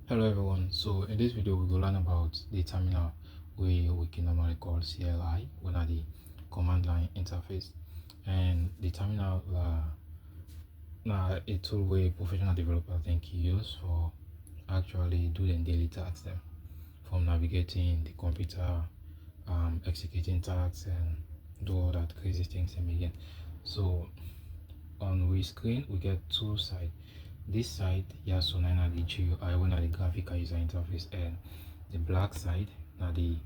Hello everyone, so in this video we will learn about the terminal we can normally call CLI, one of the command line interface, and the terminal now a tool where professional developers think use for actually doing daily tasks them, from navigating the computer, executing tasks and do all that crazy things them again. So on we screen we get two sides. This side, yeah, so now the GUI when the graphical user interface, and the black side now the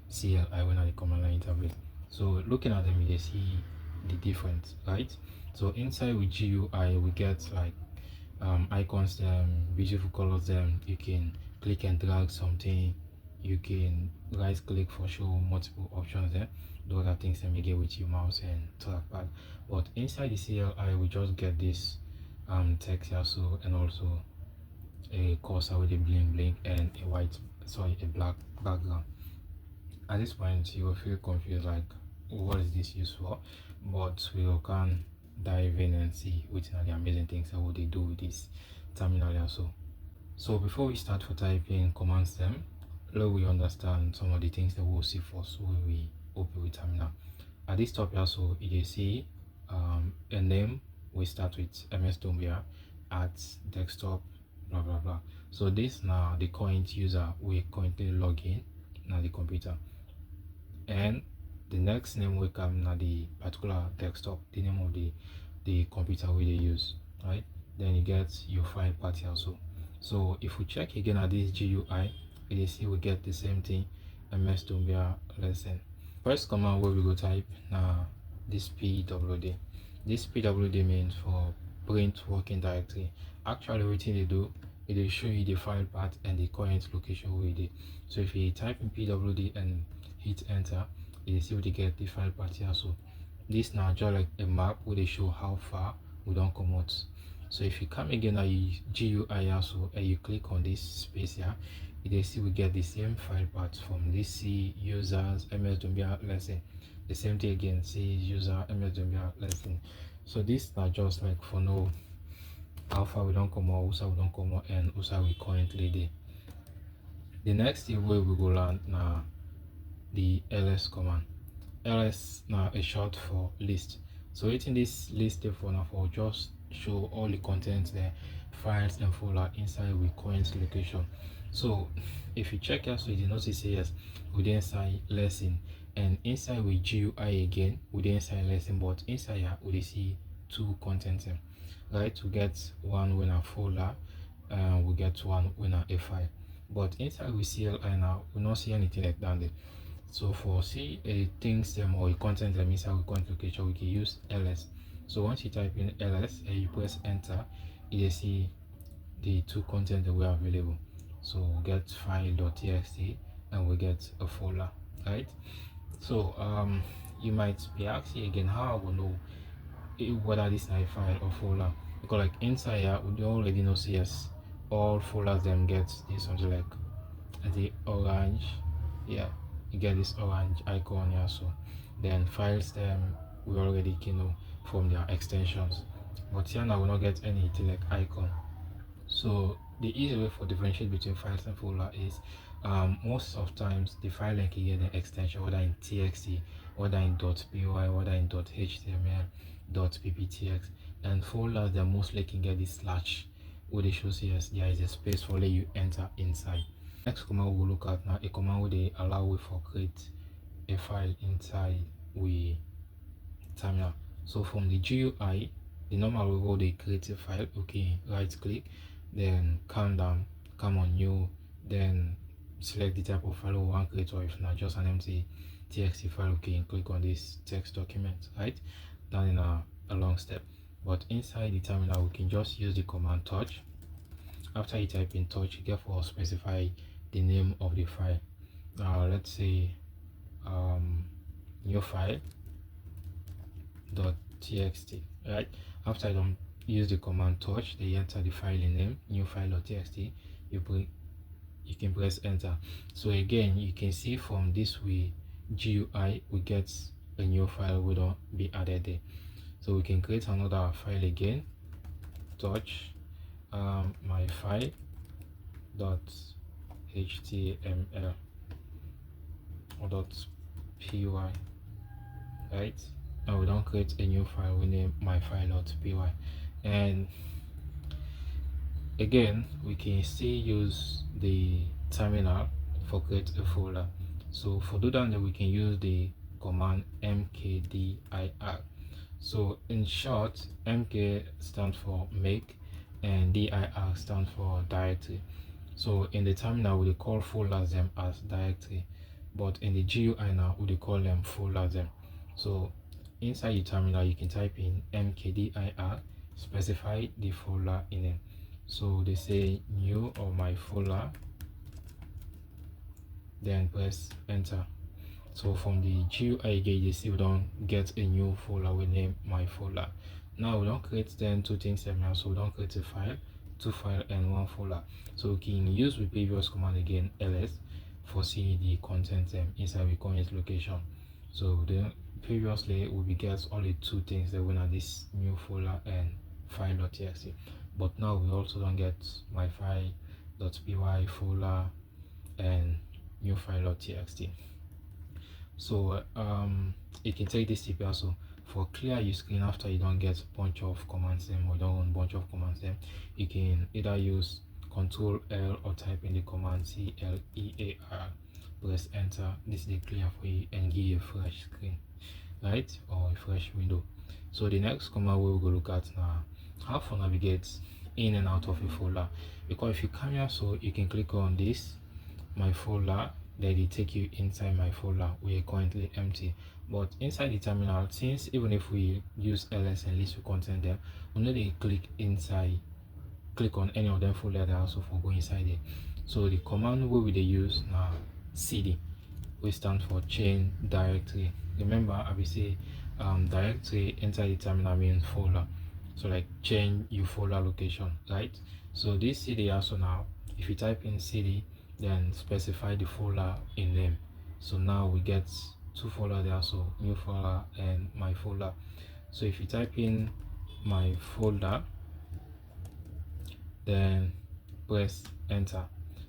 CLI when the command line interface. So looking at them, you see the difference, right? So inside with GUI, we get like icons, them beautiful colors, them you can click and drag something, you can right click for show multiple options there, do other things that you get with your mouse and trackpad. But inside the CLI, we just get this text also, and also a cursor with a bling bling and a a black background. At this point you will feel confused like what is this used for, but we can dive in and see what are the amazing things that what they do with this terminal also. So before we start for typing commands them, let we understand some of the things that we'll see first when we open with terminal. At this top also you see a name. We start with MS Dombia at desktop blah blah blah. So this now the current user we currently log in now the computer, and the next name will come now the particular desktop, the name of the computer we use, right? Then you get your file path also. So if we check again at this GUI, you see we get the same thing, MS Dombia lesson. First command where we go type now this pwd. This pwd means for print working directory. Actually everything they do, it will show you the file path and the current location where it is. So if you type in pwd and hit enter, you see what you get the file path here. So this now just like a map where they show how far we don't come out. So if you come again at GUI also and you click on this space here, you see we get the same file path from this C users MS Dombia lesson. The same thing again, C user MS Dombia lesson. So this now just like for no how far we don't come out, also we don't come out, and also we currently there. The next thing where we go learn now the ls command. Ls now is short for list. So within this list for now for just show all the contents there, files and folder inside with current location. So if you check here, so you notice yes we then inside lesson, and inside with GUI again we then inside lesson, but inside here we see two contents, right? We get one when a folder, we get one when a file, but inside we CLI now we not see anything like that there. So for see a things or a content inside we content location, we can use ls. So once you type in ls and you press enter, you see the two content that we are available. So we get file.txt and we get a folder, right? So you might be asking again how I will know whether this is a file or folder, because like inside here we already know yes all folders them get this something like the orange, yeah, you get this orange icon here. So then files them we already know from their extensions, but here now we not get anything like icon. So the easy way for differentiate between files and folder is most of times the file link you get an extension, whether in txt, whether in .py, whether in .html, .pptx, and folders they mostly can get this slash where they show yes there is a space for let you enter inside. Next command we'll look at now a command where they allow we for create a file inside we terminal. So from the GUI, the normal way they create a file, okay, right click, then calm down, come on new, then select the type of file we want to create, or if not just an empty txt file, okay, and click on this text document, right? Down in a long step. But inside the terminal we can just use the command touch. After you type in touch, you get for specify the name of the file. Let's say new file .txt, right? After I don't use the command touch, they enter the file name new file.txt, you can press enter. So again you can see from this way GUI we get a new file will don't be added there. So we can create another file again, touch my file dot html or dot py, right? Now we don't create a new file, we name my file.py. And again, we can still use the terminal for create a folder. So for do that, then we can use the command mkdir. So in short, mk stands for make and dir stands for directory. So in the terminal, we call folders them as directory, but in the GUI now, we call them folders them. So inside the terminal, you can type in mkdir, specify the folder in it. So they say new or my folder, then press enter. So from the GUI again, you see we don't get a new folder, we name my folder. Now we don't create then two things here, so we don't create a file, two file and one folder. So we can use the previous command again, ls, for see the content inside the current location. So then previously we get only two things that we have this new folder and file.txt, but now we also don't get my file.py folder and new file.txt. So you can take this tip also for clear your screen after you don't get a bunch of commands them or you don't want a bunch of commands them. You can either use Control L or type in the command CLEAR, press enter. This is clear for you and give you a fresh screen, right, or a fresh window. So the next command we will go look at now, how to navigate in and out of a folder. Because if you come here, so you can click on this my folder, then it take you inside my folder. We are currently empty, but inside the terminal, since even if we use ls and list we content them, we need to click on any of them folder that also for go inside it. So the command we will use now cd, we stand for change directory. Remember I will say directory inside the terminal means folder, so like change your folder location, right? So this cd also, now if you type in cd then specify the folder in name. So now we get two folders there, so new folder and my folder. So if you type in my folder, then press enter.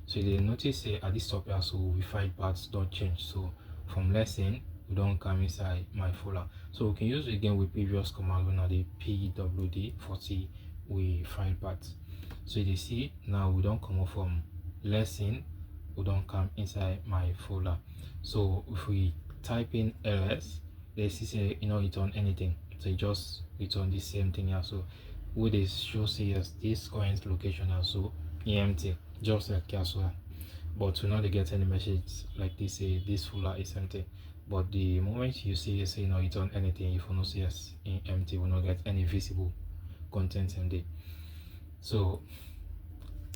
So you notice say at this top here, so we find parts don't change. So from lesson we don't come inside my folder. So we can use it again with previous command when the pwd 40 we find parts. So you see now we don't come up from lesson, we don't come inside my folder. So if we type in ls, they see return anything, so it just return the same thing here. So with this show us this current location also empty, just like as but we not get any message like this say this folder is empty. But the moment you see say return anything, if you not see us in empty, we not get any visible content in there. So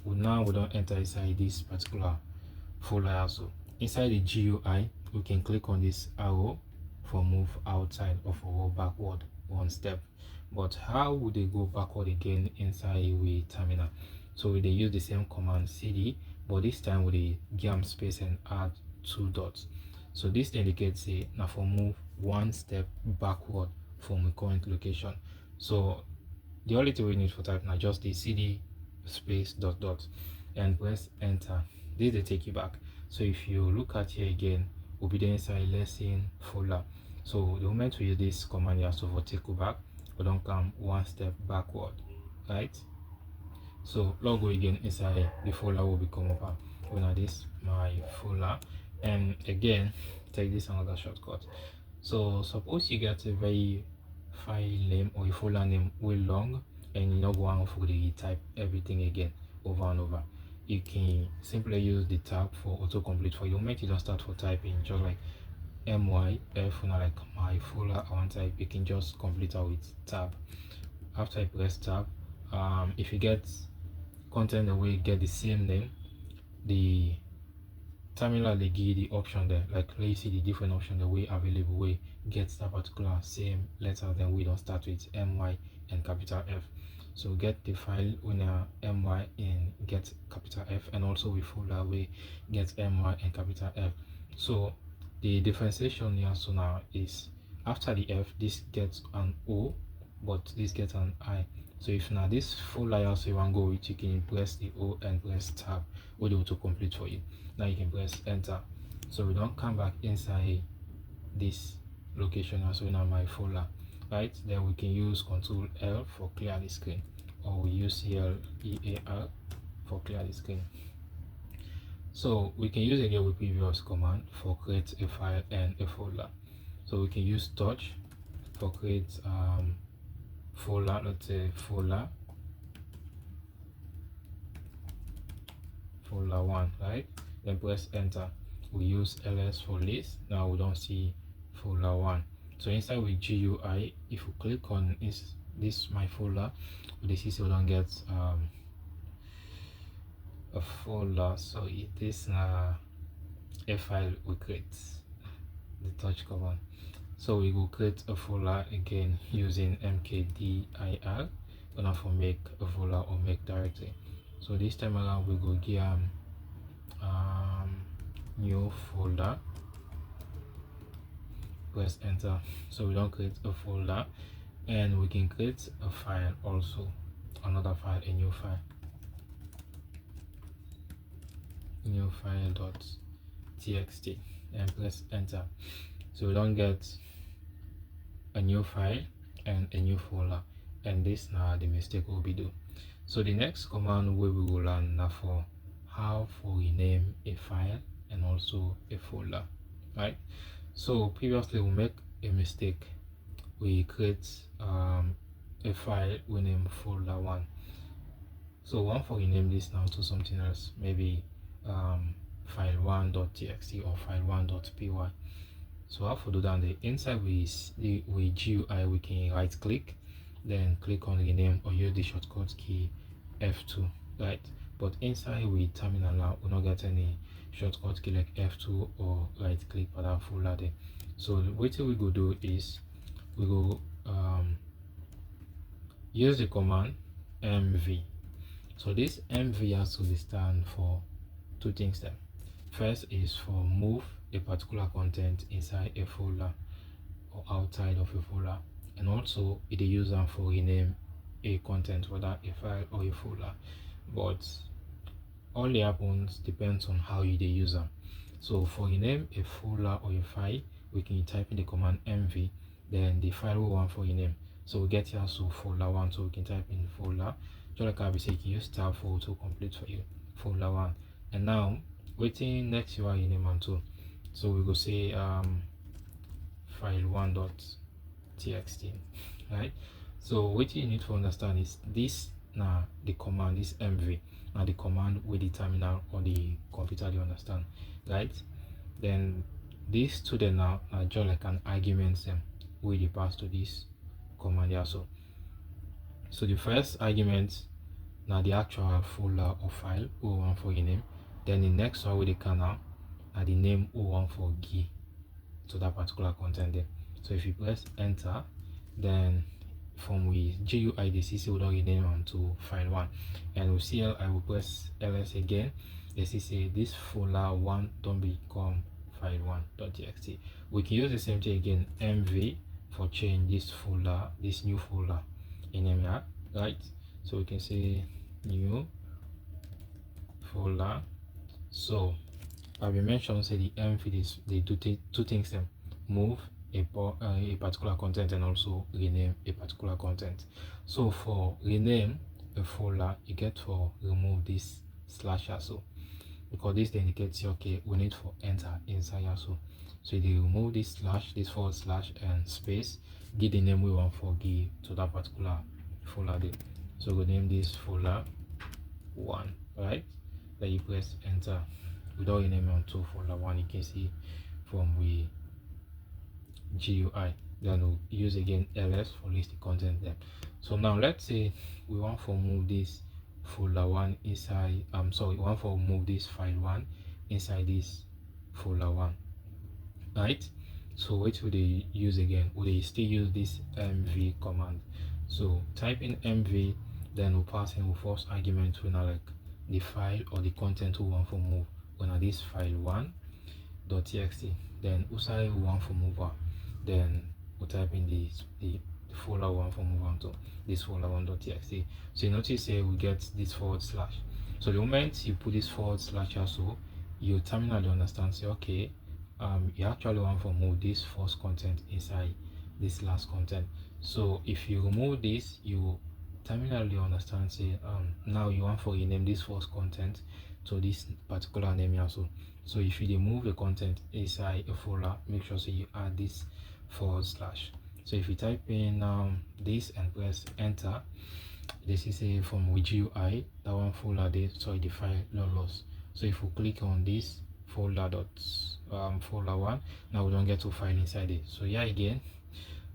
now we don't enter inside this particular folder. Also inside the GUI we can click on this arrow for move outside of our backward one step. But how would they go backward again inside we terminal? So they use the same command cd, but this time with the gam space and add two dots. So this indicates now for move one step backward from the current location. So the only thing we need for type now just the cd space dot dot and press enter. This will take you back. So if you look at here again, we'll be there inside lesson folder. So the moment we use this command here, so for take you back, we don't come one step backward, right? So logo again inside the folder will become up when this my folder, and again take this another shortcut. So suppose you get a very file name or a folder name way long and you don't want for the type everything again over and over, you can simply use the tab for autocomplete. For the moment you don't start for typing, just like myf, like my folder I want type, you can just complete out with tab. After I press tab, if you get content the way you get the same name, the terminal they give you the option there, like let you see the different option the way available way gets that particular same letter, then we don't start with my and capital F. So get the file when my and get capital F, and also we folder we get my and capital F. So the differentiation here so now is after the F this gets an O, but this gets an I. So if now this folder also you want to go with, you can press the O and press tab, will do to complete for you. Now you can press enter. So we don't come back inside this location also in my folder, right? Then we can use Control L for clear the screen, or we use CLEAR for clear the screen. So we can use again with previous command for create a file and a folder. So we can use touch for create folder, let's say folder 1, right? Then press enter. We use ls for list. Now we don't see folder 1. So inside with GUI, if you click on this my folder, the see we don't get a folder. So it is a file we create the touch command. So we will create a folder again using mkdir. Gonna for make a folder or make directory. So this time around we will give new folder, press enter. So we don't create a folder, and we can create a file also, another file, a new file.txt, and press enter. So we don't get a new file and a new folder, and this now the mistake will be do. So the next command we will learn now for how to rename a file and also a folder, right? So previously we make a mistake, we create a file we name folder 1. So one for rename this now to something else, maybe file1.txt or file1.py. So how to do that? The inside with GUI we can right click, then click on rename, or use the shortcut key F2, right? But inside with terminal now we not get any shortcut key like F2 or right click for that folder there. So what we go do is we go use the command mv. So this mv has to stand for two things there. First is for move a particular content inside a folder or outside of a folder, and also it is used for rename a content, whether a file or a folder. But only happens depends on how you use them. So for rename a folder or a file, we can type in the command mv, then the file we want for rename. So we get here so folder 1, so we can type in folder. Just like I will say, you can use tab for to complete for you folder 1. And now waiting next you are rename and 2. So we go say file1.txt, right? So what you need to understand is this now the command, this mv, now the command with the terminal or the computer, you understand, right? Then these two then now are just like an argument them with the pass to this command here. So the first argument now the actual folder or file we want for your name, then the next one with the kernel and the name we want for give to that particular content there. So if you press enter, then from with GUI the CC will not rename on to file 1, and with CL I will press ls again. The CC this folder 1 don't become file1.txt. We can use the same thing again, mv, for change this folder, this new folder in here, right? So we can say new folder. So I will mention say the mv is they do two things them, move a particular content and also rename a particular content. So for rename a folder, you get to remove this slash also, because this indicates okay we need for enter inside also. So they remove this slash, this forward slash and space, give the name we want for give to that particular folder there. So we name this folder 1, right? Then you press enter without renaming on to folder 1. You can see from we GUI. Then we'll use again ls for list the content there. So now let's say we want to move this folder 1 inside we want to move this file 1 inside this folder 1, right? So what would they use again? Would they still use this mv command? So type in mv, then we'll pass in with first argument when like the file or the content we want to move when this file 1.txt, then also we want to move on, then we'll type in the folder one for move on to this folder one.txt. So you notice here we get this forward slash. So the moment you put this forward slash also, your terminal will understand, say okay, you actually want to move this first content inside this last content. So if you remove this, you terminal will understand, say now you want to rename this first content to this particular name also. So if you remove a content inside a folder, make sure so you add this forward slash. So if you type in this and press enter, this is a from which UI that one folder there, so the file not lost. So if we click on this folder folder one, now we don't get to file inside it. So yeah, again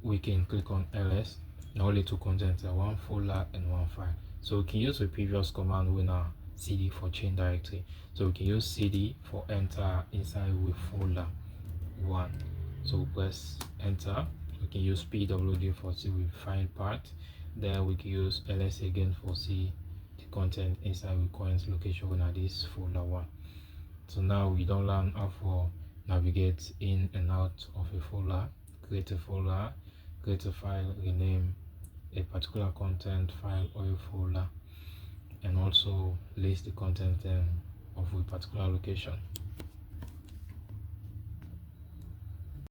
we can click on ls, now only two contents, one folder and one file. So we can use the previous command when cd for change directory. So we can use cd for enter inside with folder one. So press enter. We can use pwd for see we find part. Then we can use ls again for see the content inside with current location when this folder one. So now we don't learn how to navigate in and out of a folder, create a folder, create a file, rename a particular content file or a folder, and also list the content of a particular location.